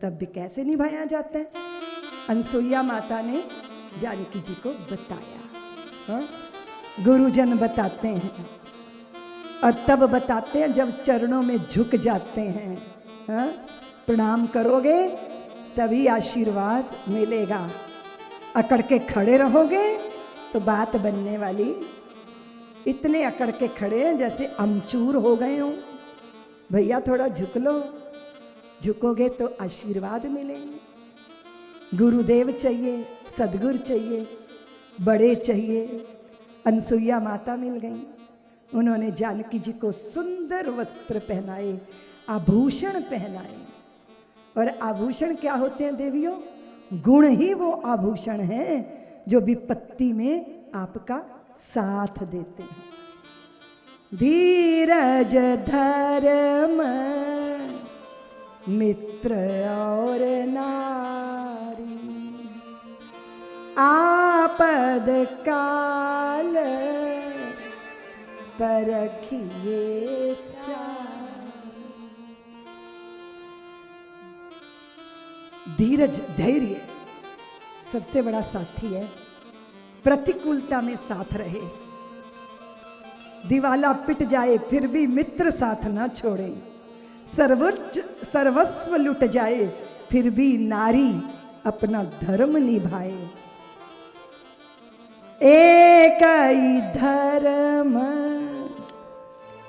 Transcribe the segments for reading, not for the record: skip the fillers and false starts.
कर्तव्य कैसे निभाया जाता है, अनसुईया माता ने जानकी जी को बताया। हाँ? गुरुजन बताते हैं और तब बताते हैं जब चरणों में झुक जाते हैं। हाँ? प्रणाम करोगे तभी आशीर्वाद मिलेगा, अकड़ के खड़े रहोगे तो बात बनने वाली। इतने अकड़ के खड़े हैं जैसे अमचूर हो गए हो। भैया थोड़ा झुक लो, झुकोगे तो आशीर्वाद मिलेंगे। गुरुदेव चाहिए, सदगुरु चाहिए, बड़े चाहिए। अनसुईया माता मिल गई, उन्होंने जानकी जी को सुंदर वस्त्र पहनाए, आभूषण पहनाए। और आभूषण क्या होते हैं देवियों? गुण ही वो आभूषण हैं जो विपत्ति में आपका साथ देते हैं। धीरज धर्म मित्र और नारी, आपद काल परखिए चारी। धीरज, धैर्य सबसे बड़ा साथी है। प्रतिकूलता में साथ रहे, दिवाला पिट जाए फिर भी मित्र साथ ना छोड़े, सर्वस्व लुट जाए फिर भी नारी अपना धर्म निभाए। एक ही धर्म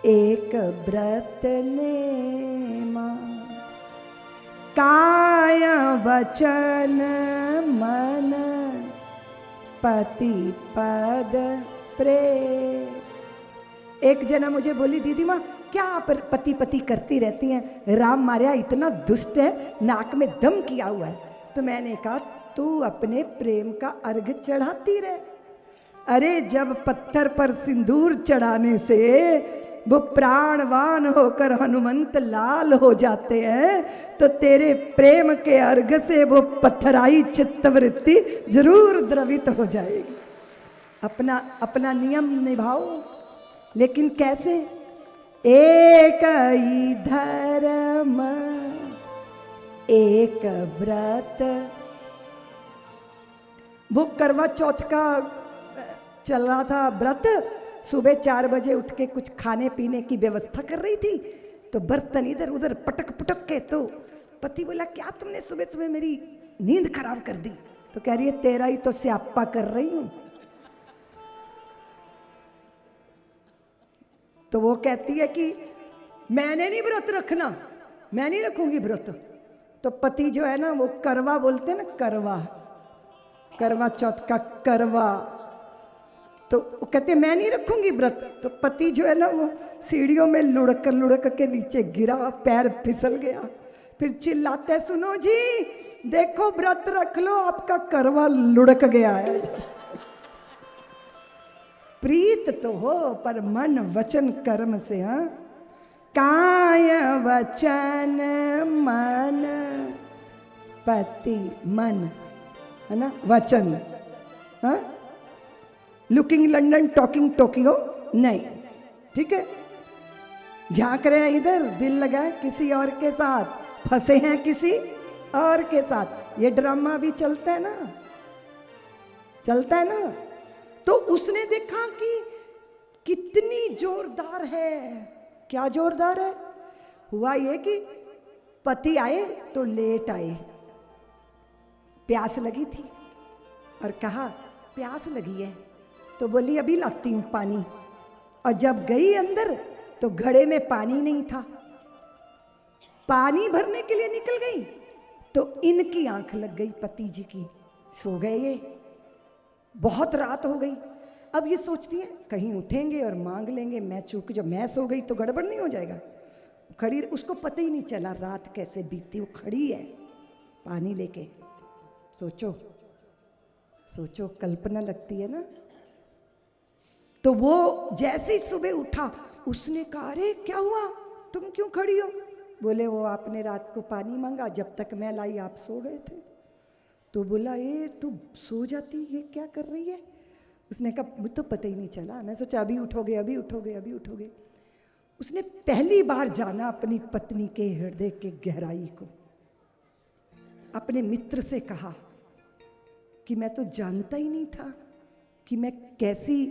एक व्रत नेमा, काय वचन मन पति पद प्रेम। एक जना मुझे बोली, दीदी माँ क्या आप पति पति करती रहती हैं, राम मारिया इतना दुष्ट है, नाक में दम किया हुआ है। तो मैंने कहा तू अपने प्रेम का अर्घ चढ़ाती रहे। अरे जब पत्थर पर सिंदूर चढ़ाने से वो प्राणवान होकर हनुमंत लाल हो जाते हैं, तो तेरे प्रेम के अर्घ से वो पत्थराई चित्तवृत्ति जरूर द्रवित हो जाएगी। अपना नियम निभाओ, लेकिन कैसे? एक ही धर्म एक व्रत। वो करवा चौथ का चल रहा था व्रत, सुबह 4 बजे उठ के कुछ खाने पीने की व्यवस्था कर रही थी, तो बर्तन इधर उधर पटक पटक के, तो पति बोला क्या तुमने सुबह सुबह मेरी नींद खराब कर दी? तो कह रही है तेरा ही तो स्यापा कर रही हूं। तो वो कहती है कि मैंने नहीं व्रत रखना, मैं नहीं रखूंगी व्रत। तो पति जो है ना वो करवा बोलते हैं ना, करवा चौथ का करवा, तो वो कहते मैं नहीं रखूंगी व्रत। तो पति जो है ना वो सीढ़ियों में लुढ़क के नीचे गिरा, पैर फिसल गया। फिर चिल्लाते सुनो जी देखो व्रत रख लो, आपका करवा लुढ़क गया है। प्रीत तो हो पर मन वचन कर्म से। हाँ, काय वचन मन पति मन, है ना, वचन। हाँ, लुकिंग लंदन टॉकिंग टोक्यो नहीं, ठीक है। झांक रहे हैं इधर, दिल लगा है किसी और के साथ, फंसे हैं किसी और के साथ। ये ड्रामा भी चलता है ना, चलता है ना। तो उसने देखा कि कितनी जोरदार है। क्या जोरदार है? हुआ ये कि पति आए तो लेट आए, प्यास लगी थी और कहा प्यास लगी है, तो बोली अभी लाती हूं पानी। और जब गई अंदर तो घड़े में पानी नहीं था, पानी भरने के लिए निकल गई तो इनकी आंख लग गई पति जी की। सो गए ये, बहुत रात हो गई। अब ये सोचती है कहीं उठेंगे और मांग लेंगे, मैं चूक, जब मैं सो गई तो गड़बड़ नहीं हो जाएगा। खड़ी, उसको पता ही नहीं चला रात कैसे बीती, वो खड़ी है पानी लेके। सोचो सोचो, कल्पना लगती है ना। तो वो जैसे ही सुबह उठा उसने कहा अरे क्या हुआ, तुम क्यों खड़ी हो? बोले वो आपने रात को पानी मांगा, जब तक मैं लाई आप सो गए थे। तो बोला ये तू सो जाती, ये क्या कर रही है? उसने कहा मुझे तो पता ही नहीं चला, मैं सोचा अभी उठोगे अभी उठोगे अभी उठोगे। उसने पहली बार जाना अपनी पत्नी के हृदय के गहराई को। अपने मित्र से कहा कि मैं तो जानता ही नहीं था कि मैं कैसी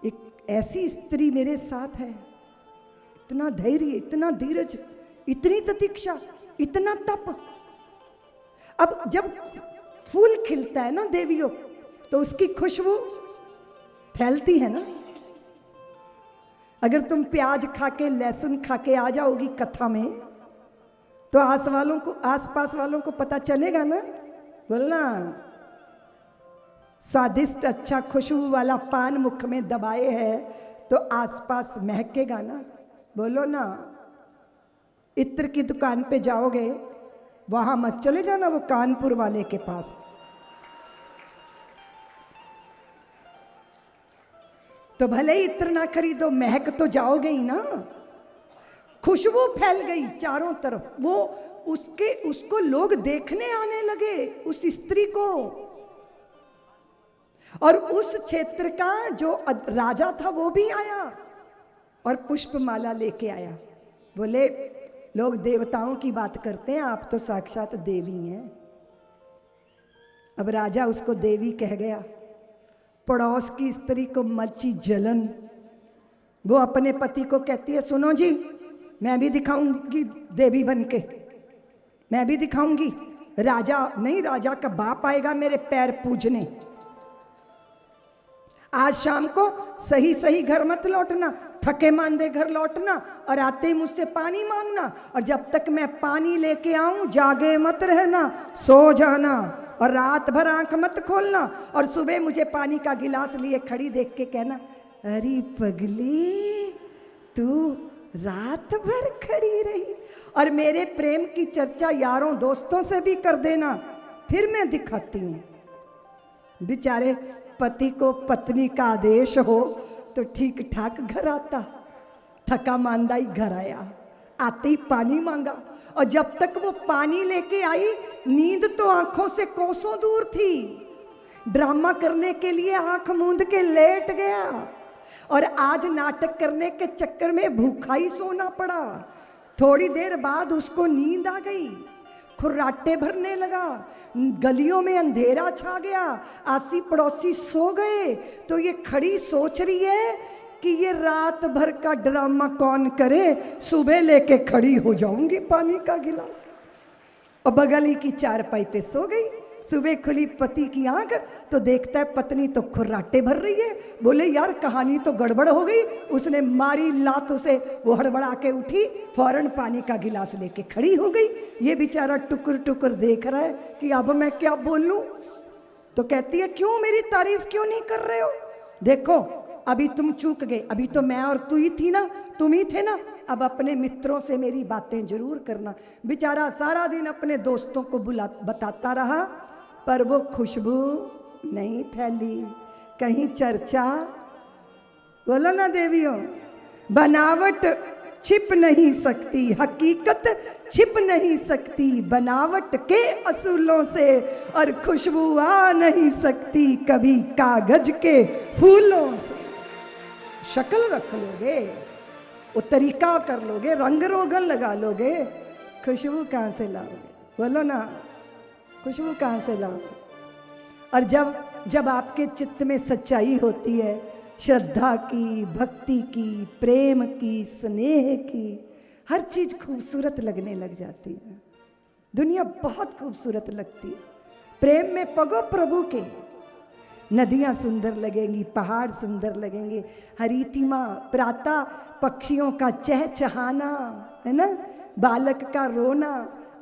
एक ऐसी स्त्री मेरे साथ है। इतना धैर्य, इतना धीरज, इतनी प्रतीक्षा, इतना तप। अब जब फूल खिलता है ना देवियों, तो उसकी खुशबू फैलती है ना। अगर तुम प्याज खा के, लहसुन खा के आ जाओगी कथा में, तो आसपास वालों को पता चलेगा ना। बोलना, स्वादिष्ट अच्छा खुशबू वाला पान मुख में दबाए है तो आसपास महकेगा ना। बोलो ना। इत्र की दुकान पे जाओगे, वहां मत चले जाना वो कानपुर वाले के पास। तो भले ही इत्र ना खरीदो, महक तो जाओगे ही ना। खुशबू फैल गई चारों तरफ, वो उसको लोग देखने आने लगे, उस स्त्री को। और उस क्षेत्र का जो राजा था वो भी आया और पुष्पमाला लेके आया। बोले, लोग देवताओं की बात करते हैं, आप तो साक्षात देवी हैं। अब राजा उसको देवी कह गया। पड़ोस की स्त्री को मची जलन। वो अपने पति को कहती है, सुनो जी, मैं भी दिखाऊंगी देवी बन के, मैं भी दिखाऊंगी। राजा नहीं, राजा का बाप आएगा मेरे पैर पूजने। आज शाम को सही सही घर मत लौटना, थके मांदे घर लौटना, और आते ही मुझसे पानी मांगना, और जब तक मैं पानी लेके आऊं जागे मत रहना, सो जाना, और रात भर आंख मत खोलना, और सुबह मुझे पानी का गिलास लिए खड़ी देख के कहना, अरे पगली तू रात भर खड़ी रही। और मेरे प्रेम की चर्चा यारों दोस्तों से भी कर देना, फिर मैं दिखाती हूं। बेचारे पति को पत्नी का आदेश हो तो ठीक ठाक घर आता, थका मांदा ही घर आया, आते ही पानी मांगा, और जब तक वो पानी लेके आई नींद तो आंखों से कोसों दूर थी। ड्रामा करने के लिए आंख मूंद के लेट गया, और आज नाटक करने के चक्कर में भूखा ही सोना पड़ा। थोड़ी देर बाद उसको नींद आ गई, खुर्राटे भरने लगा, गलियों में अंधेरा छा गया, आसी पड़ोसी सो गए। तो ये खड़ी सोच रही है कि ये रात भर का ड्रामा कौन करे, सुबह लेके खड़ी हो जाऊंगी पानी का गिलास। और बगली की चारपाई पे सो गई। सुबह खुली पति की आंख तो देखता है पत्नी तो खुर्राटे भर रही है। बोले, यार कहानी तो गड़बड़ हो गई। उसने मारी लात उसे, वो हड़बड़ा के उठी, फौरन पानी का गिलास लेके खड़ी हो गई। ये बेचारा टुकुर टुकुर देख रहा है कि अब मैं क्या बोलूं। तो कहती है, क्यों मेरी तारीफ क्यों नहीं कर रहे हो? देखो अभी तुम चूक गए, अभी तो मैं और तू ही थी ना, तुम ही थे ना। अब अपने मित्रों से मेरी बातें जरूर करना। बेचारा सारा दिन अपने दोस्तों को बताता रहा, पर वो खुशबू नहीं फैली, कहीं चर्चा। बोलो ना देवियों, बनावट छिप नहीं सकती, हकीकत छिप नहीं सकती बनावट के असूलों से, और खुशबू आ नहीं सकती कभी कागज के फूलों से। शक्ल रख लोगे, वो तरीका कर लोगे, रंग रोगन लगा लोगे, खुशबू कहाँ से लाओगे? बोलो ना, खुशबू कहाँ से लाओगे? और जब आपके चित्त में सच्चाई होती है, श्रद्धा की, भक्ति की, प्रेम की, स्नेह की, हर चीज खूबसूरत लगने लग जाती है। दुनिया बहुत खूबसूरत लगती है। प्रेम में पगो प्रभु के, नदियां सुंदर लगेंगी, पहाड़ सुंदर लगेंगे, हरितिमा, प्रातः पक्षियों का चहचहाना, है ना, बालक का रोना,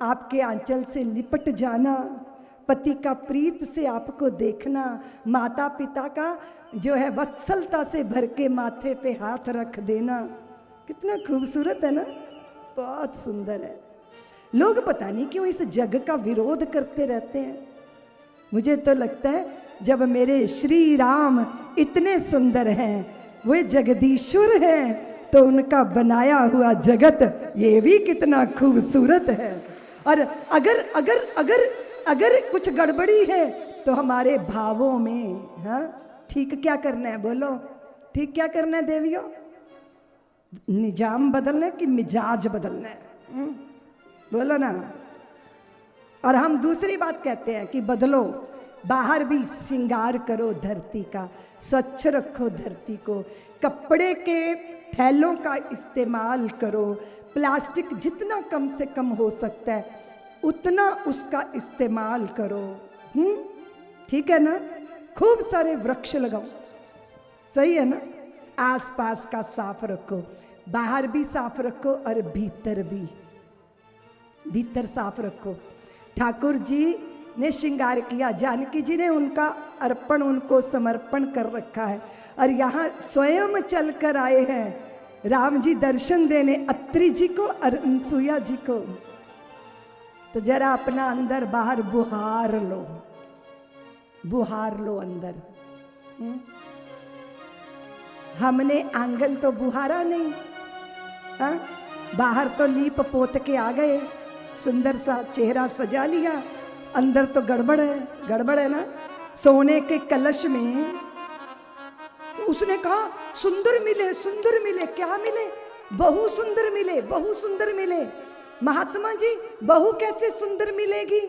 आपके आंचल से लिपट जाना, पति का प्रीत से आपको देखना, माता पिता का जो है वत्सलता से भर के माथे पे हाथ रख देना, कितना खूबसूरत है ना, बहुत सुंदर है। लोग पता नहीं क्यों इस जग का विरोध करते रहते हैं। मुझे तो लगता है जब मेरे श्री राम इतने सुंदर हैं, वे जगदीश्वर हैं, तो उनका बनाया हुआ जगत ये भी कितना खूबसूरत है। और अगर अगर अगर अगर कुछ गड़बड़ी है तो हमारे भावों में, हाँ, ठीक क्या करना है? बोलो, ठीक क्या करना है देवियों? निजाम बदलना है कि मिजाज बदलना है? बोलो ना। और हम दूसरी बात कहते हैं कि बदलो, बाहर भी श्रृंगार करो धरती का, स्वच्छ रखो धरती को, कपड़े के थैलों का इस्तेमाल करो, प्लास्टिक जितना कम से कम हो सकता है उतना उसका इस्तेमाल करो। ठीक है ना? खूब सारे वृक्ष लगाओ, सही है ना? आसपास का साफ रखो, बाहर भी साफ रखो और भीतर भी, भीतर साफ रखो। ठाकुर जी ने श्रृंगार किया, जानकी जी ने उनका अर्पण, उनको समर्पण कर रखा है, और यहाँ स्वयं चल कर आए हैं राम जी दर्शन देने अत्रि जी को और अनसुईया जी को। तो जरा अपना अंदर बाहर बुहार लो, बुहार लो अंदर। हमने आंगन तो बुहारा नहीं, हा? बाहर तो लीप पोत के आ गए, सुंदर सा चेहरा सजा लिया, अंदर तो गड़बड़ है, गड़बड़ है ना? सोने के कलश में उसने कहा सुंदर मिले, सुंदर मिले, क्या मिले? बहू सुंदर मिले, बहू सुंदर मिले। महात्मा जी बहू कैसे सुंदर मिलेगी?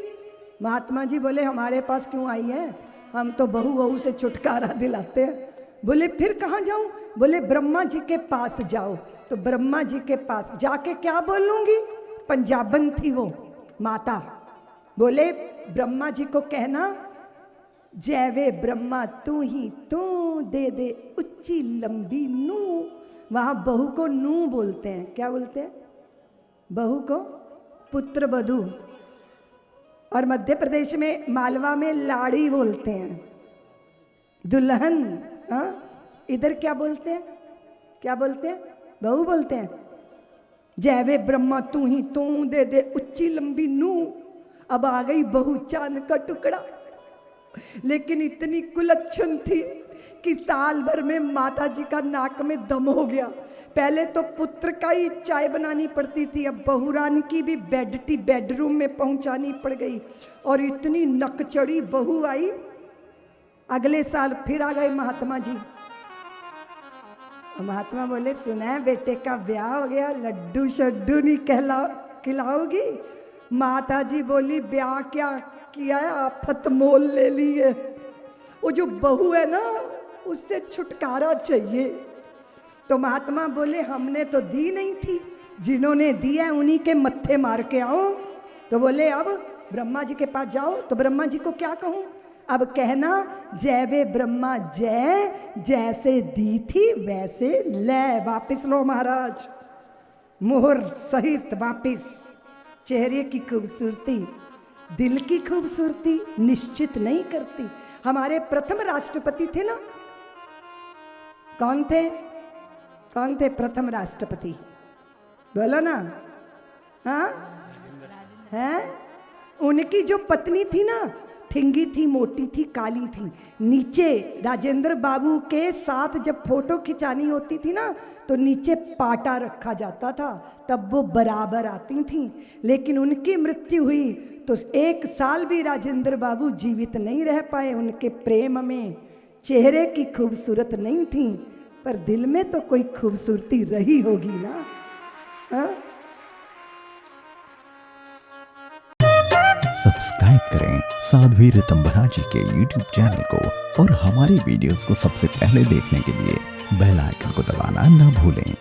महात्मा जी बोले हमारे पास क्यों आई है, हम तो बहू बहू से छुटकारा दिलाते हैं। बोले फिर कहाँ जाऊं? बोले ब्रह्मा जी के पास जाओ। तो ब्रह्मा जी के पास जाके क्या बोलूंगी? पंजाबन थी वो माता। बोले ब्रह्मा जी को कहना जैवे ब्रह्मा तू ही तू, दे दे उच्ची लंबी नू। वहां बहू को नू बोलते हैं, क्या बोलते हैं? बहू को पुत्र वधू, और मध्य प्रदेश में मालवा में लाड़ी बोलते हैं, दुल्हन। हाँ, इधर क्या बोलते हैं? क्या बोलते हैं? बहू बोलते हैं। जैवे ब्रह्मा तू ही तू, दे दे उच्ची लंबी नू। अब आ गई बहू चांद का टुकड़ा, लेकिन इतनी कुलच्छन थी कि साल भर में माता जी का नाक में दम हो गया। पहले तो पुत्र का ही चाय बनानी पड़ती थी, अब बहुरानी की भी बेडरूम में पहुंचानी पड़ गई, और इतनी नकचड़ी बहू आई। अगले साल फिर आ गए महात्मा जी। महात्मा बोले सुना है बेटे का ब्याह हो गया, लड्डू शड्डू नहीं खिलाओगी? माता जी बोली ब्याह क्या किया है, आफत मोल ले ली है। वो जो बहू है ना उससे छुटकारा चाहिए। तो महात्मा बोले हमने तो दी नहीं थी, जिन्होंने दी है उन्हीं के मत्थे मार के आओ। तो बोले अब ब्रह्मा जी के पास जाओ। तो ब्रह्मा जी को क्या कहूँ? अब कहना जैवे ब्रह्मा जय, जैसे दी थी वैसे ले। वापिस लो महाराज, मोहर सहित वापिस। चेहरे की खूबसूरती, दिल की खूबसूरती निश्चित नहीं करती। हमारे प्रथम राष्ट्रपति थे ना, कौन थे? कौन थे प्रथम राष्ट्रपति? बोलो ना। हाँ, हैं? उनकी जो पत्नी थी ना, ठिंगी थी, मोटी थी, काली थी। नीचे राजेंद्र बाबू के साथ जब फोटो खिंचानी होती थी ना, तो नीचे पाटा रखा जाता था, तब वो बराबर आती थी। लेकिन उनकी मृत्यु हुई तो 1 साल भी राजेंद्र बाबू जीवित नहीं रह पाए। उनके प्रेम में चेहरे की खूबसूरत नहीं थी, पर दिल में तो कोई खूबसूरती रही होगी ना। हाँ? सब्सक्राइब करें साध्वी ऋतंभरा जी के YouTube चैनल को, और हमारी वीडियोस को सबसे पहले देखने के लिए बेल आइकन को दबाना ना भूलें।